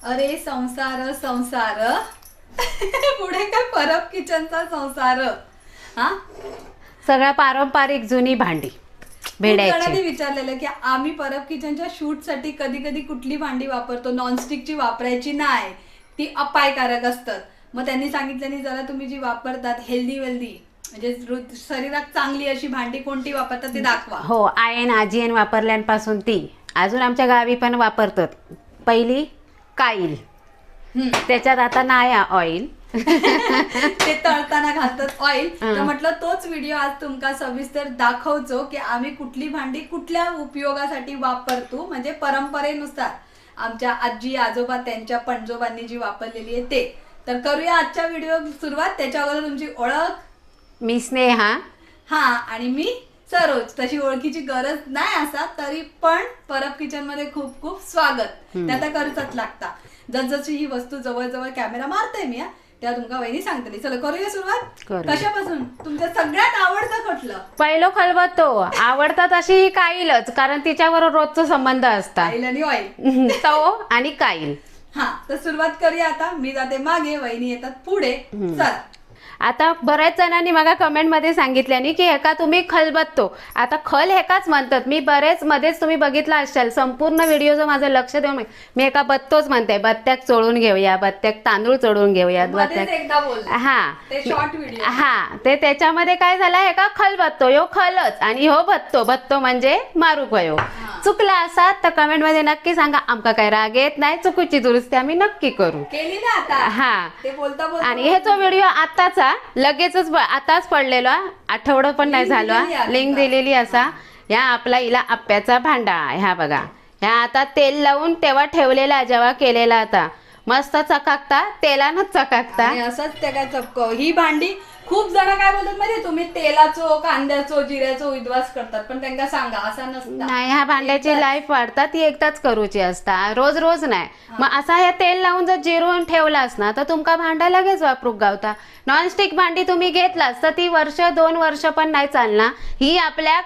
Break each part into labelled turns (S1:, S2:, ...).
S1: अरे संसार संसार पुढे काय परब किचनचा संसार. हा,
S2: सगळ्या पारंपरिक जुनी भांडी भेडायची.
S1: जणांनी विचारलेलं की आम्ही परब किचनच्या शूट साठी कधी कधी कुठली भांडी वापरतो, नॉनस्टिकची वापरायची नाही, ती अपायकारक असतात. मग त्यांनी सांगितलं जरा तुम्ही जी वापरतात हेल्दी वेल्दी म्हणजे शरीरात चांगली अशी भांडी कोणती वापरतात ते दाखवा.
S2: हो, आयन आजीएन वापरल्यापासून ती अजून आमच्या गावी पण वापरतात. पहिली काईल, त्याच्यात आता नाही ऑइल.
S1: ते तळताना घालतात ऑइल. तर म्हटलं तोच व्हिडिओ आज तुमका सविस्तर दाखवचो की आम्ही कुठली भांडी कुठल्या उपयोगासाठी वापरतो, म्हणजे परंपरेनुसार आमच्या आजी आजोबा त्यांच्या पणजोबांनी जी वापरलेली आहे ते. तर करूया आजच्या व्हिडिओ सुरुवात. त्याच्या अगोदर तुमची ओळख.
S2: मी स्नेहा.
S1: हा, आणि मी सरोज. तशी ओळखीची गरज नाही असा तरी पण परब किचन मध्ये खूप खूप स्वागत. ते आता करूच लागता. जसजशी ही वस्तू जवळ जवळ कॅमेरा मारते मी त्या तुमका वहिनी सांगतली. चला करूया सुरुवात. कशापासून तुमच्या सगळ्यात आवडतं कुठलं?
S2: पहिलो खलबत्तो आवडतात अशी ही काईलच, कारण तिच्याबरोबर रोजचा संबंध असता.
S1: काईल आणि ऑइल.
S2: तो आणि काईल.
S1: हा, तर सुरुवात करूया आता. मी जाते मागे, वहिनी येतात पुढे. चला.
S2: आता बऱ्याच जणांनी मला कमेंट मध्ये सांगितल्यानी की हेका तुम्ही खलबत्तो, आता खल हेकाच म्हणतात. मी बरेच मध्येच तुम्ही बघितला असाल संपूर्ण व्हिडिओचं माझं लक्ष देऊन मी एका बत्तोच म्हणते. बत्त्याक चोळून घेऊया, बत्त्याक तांदूळ चोळून घेऊया, हा ते त्याच्यामध्ये काय झालं, हे का खलबत्तो ह्यो खलच आणि ह्यो भत्तो. भत्तो म्हणजे मारूक वयो. चुकला असा तर कमेंट मध्ये नक्की सांगा. आमका काय राग येत नाही, चुकीची दुरुस्ती आम्ही नक्की करू.
S1: केली ना आता.
S2: हा,
S1: ते बोलता बोलता
S2: आणि ह्याचा व्हिडिओ आताचा लगेचच आताच पडलेलो, आठवडा पण नाही झालो. लिंक दिलेली असा. ह्या आपला हिला आप्याचा भांडा. ह्या बघा, ह्या आता तेल लावून तेव्हा ठेवलेला, जेव्हा केलेला आता मस्त चकाकता, तेलानच चकाकता.
S1: असंच त्या काय चपकव. ही भांडी खूप जण काय बोलतात म्हणजे तुम्ही तेलाचो कांद्याचो जिऱ्याचो विद्वास करतात, पण त्यांना सांगा असा नसता.
S2: नाही, ह्या भांड्याची लाईफ वाढतात, ती एकदाच करूची असता, रोज रोज नाही. मग असा हे तेल लावून जर जिरवून ठेवलास ना तर तुमका भांडा लगेच वापरूक गावता. नॉनस्टिक भांडी तुम्ही घेतलास तर ती वर्ष 2 वर्ष पण नाही चालणार. ही आपल्या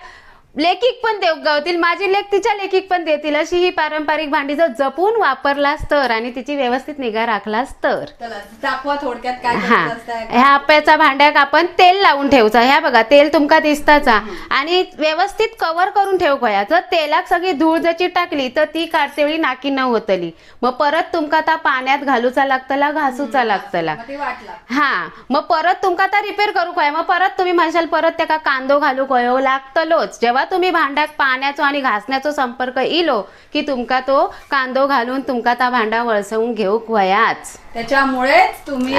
S2: लेखिक पण देऊ गावतील, माझी लेख तिच्या लेखिक पण देतील अशी ही पारंपरिक भांडी जर जपून वापरलास तर आणि तिची व्यवस्थित निगा राखलास तर.
S1: दाखवा थोडक्यात काय
S2: ह्या आप्याचा भांड्याक आपण तेल लावून ठेवचा. ह्या बघा, तेल तुमका दिसताचा आणि व्यवस्थित कव्हर करून ठेव खया. जर तेलाक सगळी धूळ जची टाकली तर ती काढतेवेळी नाकी न होतली. मग परत तुमका त्या पाण्यात घालूचा लागतला, घासूचा लागतला. हा, मग परत तुमका आता रिपेअर करू खया. मग परत तुम्ही म्हणशाल परत त्याका कांदो घालू खयो लागतलोच. जेव्हा तुम्ही भांड्यात पाण्याचो आणि घासण्याचो संपर्क इलो की तुमका तो कांदो घालून तुमका त्या भांडा वळसवून घेऊक वयाच.
S1: त्याच्यामुळेच तुम्ही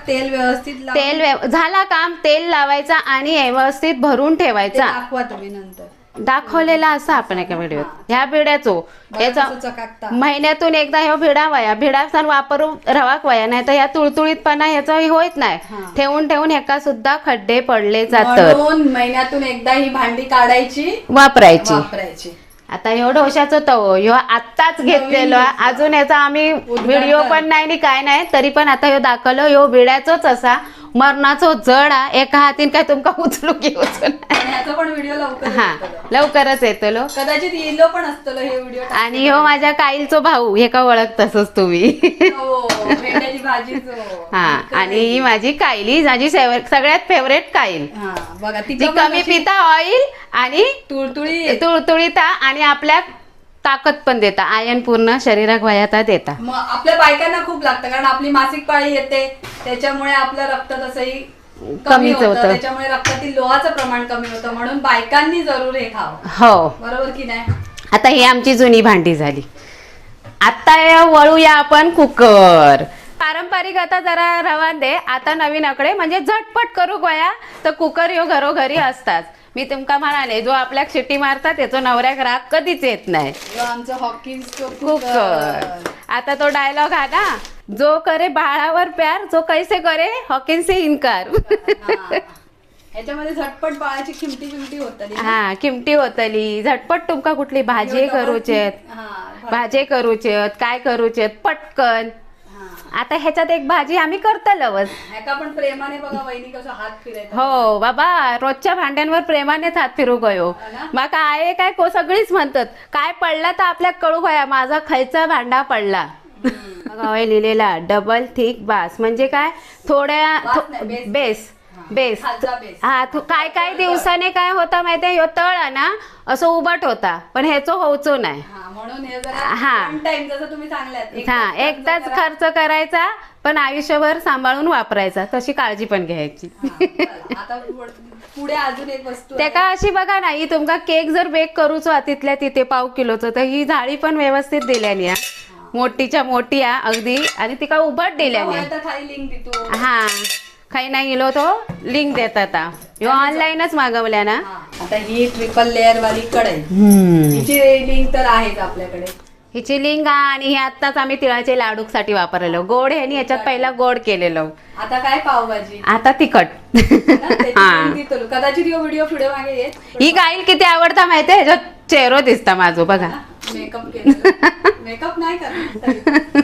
S1: तेल व्यवस्थित
S2: झाला काम, तेल लावायचा आणि व्यवस्थित भरून ठेवायचा.
S1: दाखवा तुम्ही नंतर
S2: दाखवलेला असा आपण एका व्हिडिओत. ह्या भिड्याचो याचा महिन्यातून एकदा ह्यो भिडा वया, भिडा सण वापरू रवाक वया, नाही तर ह्या तुळतुळीतपणा ह्याचा होत नाही. ठेवून ठेवून ह्याका सुद्धा खड्डे पडले जातात.
S1: महिन्यातून एकदा ही भांडी काढायची,
S2: वापरायची. आता ह्यो ढोशाचं तवो ह्यो आत्ताच घेतलेलो, अजून याचा आम्ही व्हिडिओ पण नाही आणि काय नाही, तरी पण आता ह्यो दाखवलो. ह्यो भिड्याचोच असा मरणाचो जड एका हातीन काय तुमका उचलू घेऊच
S1: पण व्हिडिओ
S2: लवकरच येतलो,
S1: कदाचित येलो पण असतलो हे व्हिडिओ.
S2: आणि ह्यो माझ्या काईलचो भाऊ, हे का ओळख तसंच तुम्ही. हा, आणि ही माझी काईली, माझी सगळ्यात फेवरेट काईल.
S1: बघा,
S2: ती कमी पिता ऑइल आणि तुळतुळीता आणि आपल्या ताकद पण देता, आयन पूर्ण शरीराक वयाता देता.
S1: मग आपल्या बायकांना खूप लागतं, कारण आपली मासिक पाळी येते, त्याच्यामुळे आपलं रक्त तसंही कमी होतं, त्याच्यामुळे रक्तातील लोहाचं प्रमाण कमी होतं, म्हणून बायकांनी जरूर हे खावं.
S2: हो,
S1: बरोबर की नाही.
S2: आता ही आमची जुनी भांडी झाली. आता वळूया आपण कुकर. पारंपरिक आता जरा रवान दे, आता नवीन आकडे म्हणजे झटपट करू गोया तर कुकर ह्यो घरोघरी असतात. मी तुमका म्हणाले, जो आपल्या शिट्टी मारतात त्याचा नवऱ्याक राग कधीच येत नाही.
S1: आमचं हॉकिन्स
S2: कुकर. आता तो डायलॉग हा ना, जो करे बाळावर प्यार, जो कैसे करे हॉकिन्स से इनकार.
S1: ह्याच्यामध्ये झटपट बाळाची किमती होतली.
S2: हा, किमती होतली. झटपट तुमका कुठली भाजी करूचेत, काय करूचेत पटकन. आता ह्याच्यात एक भाजी आम्ही करतलवच.
S1: पण प्रेमाने बघा वहिनी कसं हात फिरायचं.
S2: हो बाबा, रोजच्या भांड्यांवर प्रेमानेच हात फिरू गयो. मग आहे काय सगळीच म्हणतात काय पडला तर आपल्या कळू गया माझा खायचा भांडा पडला. बघा होय लिहिलेला डबल थिक बास म्हणजे काय थोड्या
S1: बास नाही,
S2: बेस बेस
S1: खालचा बेस.
S2: हा काय काय दिवसाने काय होता माहितीये ह्यो तळ आहे ना असं उभट होता पण ह्याचं होऊचो नाही
S1: हा, म्हणून हे जरा
S2: हा.
S1: one time जसं तुम्ही सांगल्यात
S2: हा एकदाच खर्च करायचा पण आयुष्यभर सांभाळून वापरायचा तशी काळजी पण घ्यायची
S1: आता पुढे अजून एक वस्तू
S2: ते
S1: आहे.
S2: का अशी बघा ना ही तुमका केक जर बेक करूचो तिथल्या तिथे पाव किलोचं तर ही जाळी पण व्यवस्थित दिल्यानी हा. मोठीच्या मोठी हा अगदी आणि ती का उभट दिल्यानी
S1: आता खाली लिंक देतो.
S2: हा काही नाही गेलो तो लिंक देतात ह्यो ऑनलाईनच मागवल्या ना
S1: हा, आता ही ट्रिपल लेअर वाली कढई हिची लिंक तर आहेच आपल्याकडे.
S2: हिची लिंक आणि हे आत्ताच आम्ही तिळाचे लाडूसाठी वापरलेलो गोड ह्यानी याच्यात पहिला गोड केलेलो
S1: आता काय पावभाजी
S2: आता तिखट
S1: त्याची
S2: हा.
S1: link देतो. कदाचित यो व्हिडिओ मागे येत
S2: ही गाईल किती आवडता माहितीये ह्याच्यात चेहरो दिसता माझो बघा
S1: मेकअप केलं मेकअप नाही करणार.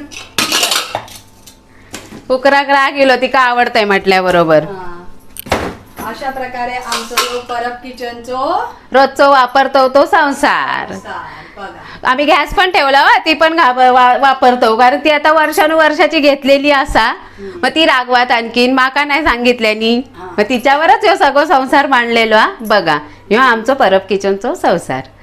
S2: कुकराक राग गेलो ती का आवडतंय म्हटल्या बरोबर
S1: हा. अशा प्रकारे आमचं परब किचनचो
S2: रोजचो वापरतो तो संसार
S1: बघा.
S2: आम्ही गॅस पण ठेवला ती पण वापरतो कारण ती आता वर्षानुवर्षाची घेतलेली असा मग ती रागवात आणखीन माका नाही सांगितल्यानी मग तिच्यावरच ह्यो सगळं संसार मांडलेलो हा बघा ह्यो आमचो परब किचनचो संसार.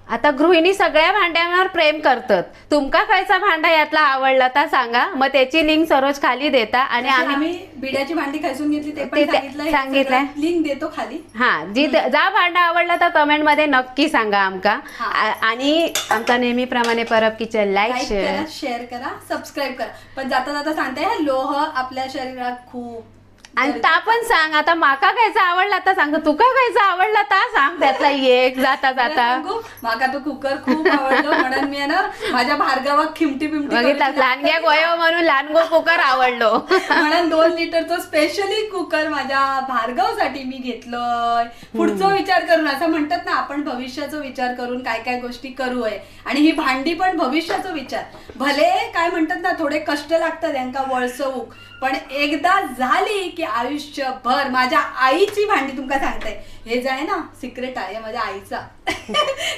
S2: आता गृहिणी सगळ्या भांड्यांवर प्रेम करतात तुमका खायचा भांडा यातला आवडला तर सांगा मग त्याची लिंक सरोज खाली देता आणि
S1: आम्ही बिड्याची भांडी खायसून घेतली ते पण
S2: सांगितलंय.
S1: लिंक देतो खाली.
S2: हा जा भांडा आवडला तर कमेंट मध्ये नक्की सांगा आमका आणि आमचा नेहमीप्रमाणे परब किचन लाईक शेअर
S1: करा सबस्क्राईब करा. पण जाता जाता सांगते लोह आपल्या शरीरात खूप
S2: आणि ता पण सांग आता माका खायचा आवडला तर सांग तुका खायचा आवडला तर सांग त्यातला एक जाता जाता
S1: माका तो कुकर खूप आवडलो म्हणून मी ना माझ्या भार्गवाक खिमटी पिमटी
S2: बघितला लहानग्या गोयो म्हणून लहानगो कुकर आवडलो
S1: म्हणून 2 लिटरचं स्पेशली कुकर माझ्या भार्गवसाठी मी घेतलोय. पुढचा विचार करून असं म्हणतात ना आपण भविष्याचा विचार करून काय काय गोष्टी करू आहे आणि ही भांडी पण भविष्याचा विचार भले काय म्हणतात ना थोडे कष्ट लागतात यांका वळसवूक पण एकदा झाली की आयुष्यभर माझ्या आईची भांडी तुमका सांगताय हे जे आहे ना सिक्रेट आहे माझ्या आईचा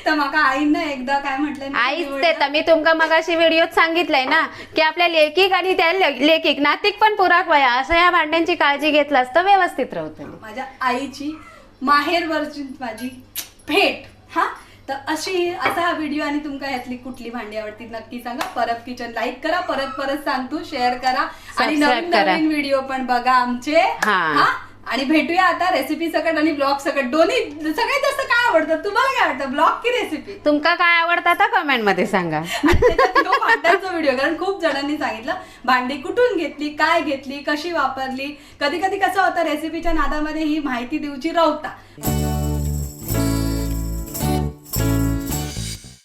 S1: तर माका आईनं एकदा काय म्हटलं
S2: आईच देता मी तुमका मगाशी व्हिडिओत सांगितलंय ना की आपल्या लेकीक आणि त्या लेकीक नातिक पण पुराक वया असं या भांड्यांची काळजी घेतलास तर व्यवस्थित राहतो.
S1: माझ्या आईची माहेरवरची माझी भेट हा तर असा हा व्हिडिओ आणि तुमका यातली कुठली भांडी आवडती नक्की सांगा. परब किचन लाईक करा परत सांगतो शेअर करा आणि नवीन व्हिडिओ पण बघा आमचे हा आणि भेटूया आता रेसिपी सकट आणि ब्लॉग सकट दोन्ही सगळ्यात जास्त काय आवडतं तुम्हाला काय आवडतं ब्लॉग की रेसिपी
S2: तुमका काय आवडतं तर कमेंट मध्ये सांगा.
S1: भांड्यांचा व्हिडिओ कारण खूप जणांनी सांगितलं भांडी कुठून घेतली काय घेतली कशी वापरली कधी कधी कसं होतं रेसिपीच्या नादामध्ये ही माहिती देऊची राहता.